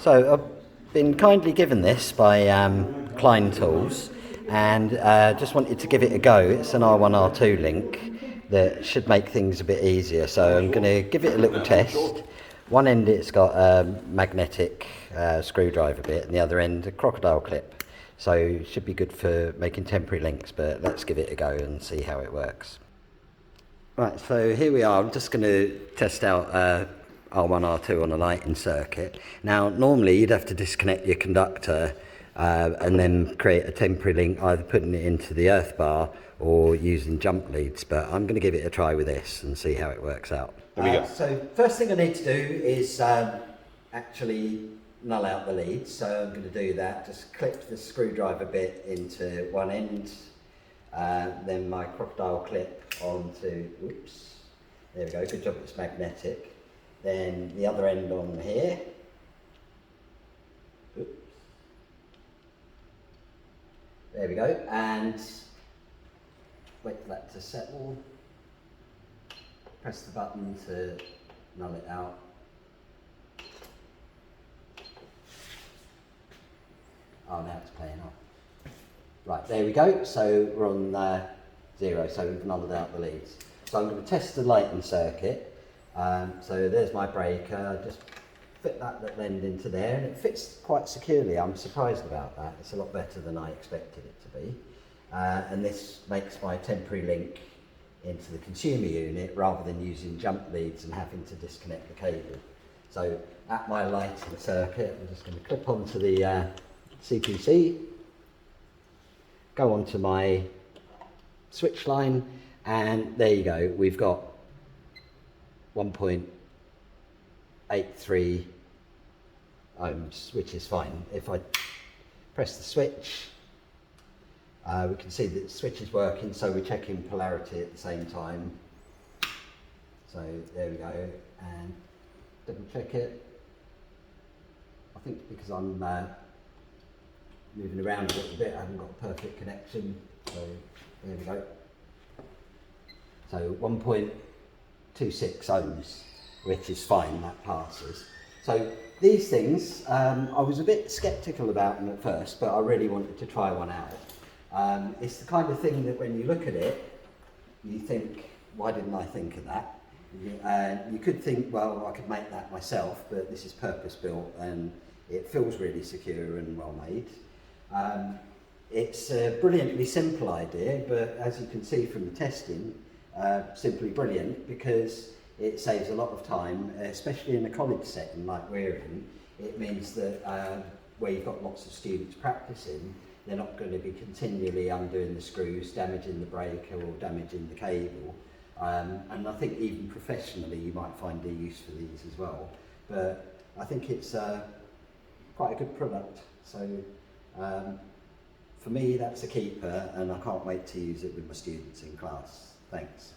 So I've been kindly given this by Klein Tools, and just wanted to give it a go. It's an R1R2 Link that should make things a bit easier. So I'm going to give it a little test. One end it's got a magnetic screwdriver bit, and the other end a crocodile clip. So it should be good for making temporary links, but let's give it a go and see how it works. Right, so here we are. I'm just going to test out R1R2 on a lighting circuit. Now, normally you'd have to disconnect your conductor and then create a temporary link, either putting it into the earth bar or using jump leads, but I'm going to give it a try with this and see how it works out. So first thing I need to do is actually null out the leads, so I'm going to do that. Just clip the screwdriver bit into one end, then my crocodile clip onto, oops, there we go, good job it's magnetic. Then the other end on here, oops, there we go, and wait for that to settle, press the button to null it out. Oh, now it's playing off. Right, there we go, so we're on 0, so we've nulled out the leads. So I'm going to test the lighting circuit. So there's my breaker. I just fit that little end into there, and it fits quite securely. I'm surprised about that. It's a lot better than I expected it to be. And this makes my temporary link into the consumer unit rather than using jump leads and having to disconnect the cable. So at my lighting circuit, I'm just going to clip onto the CPC, go onto my switch line, and there you go, we've got 1.83 ohms, which is fine. If I press the switch, we can see that the switch is working, so we're checking polarity at the same time. So there we go, and double check it. I think because I'm moving around a little bit, I haven't got a perfect connection, so there we go. So 1.26 ohms, which is fine, that passes. So these things, I was a bit sceptical about them at first, but I really wanted to try one out. It's the kind of thing that when you look at it, you think, why didn't I think of that? You could think, well, I could make that myself, but this is purpose built and it feels really secure and well made. It's a brilliantly simple idea, but as you can see from the testing, simply brilliant, because it saves a lot of time, especially in a college setting like we're in. It means that where you've got lots of students practicing, they're not going to be continually undoing the screws, damaging the breaker or damaging the cable. And I think even professionally you might find a use for these as well. But I think it's quite a good product. So for me, that's a keeper, and I can't wait to use it with my students in class. Thanks.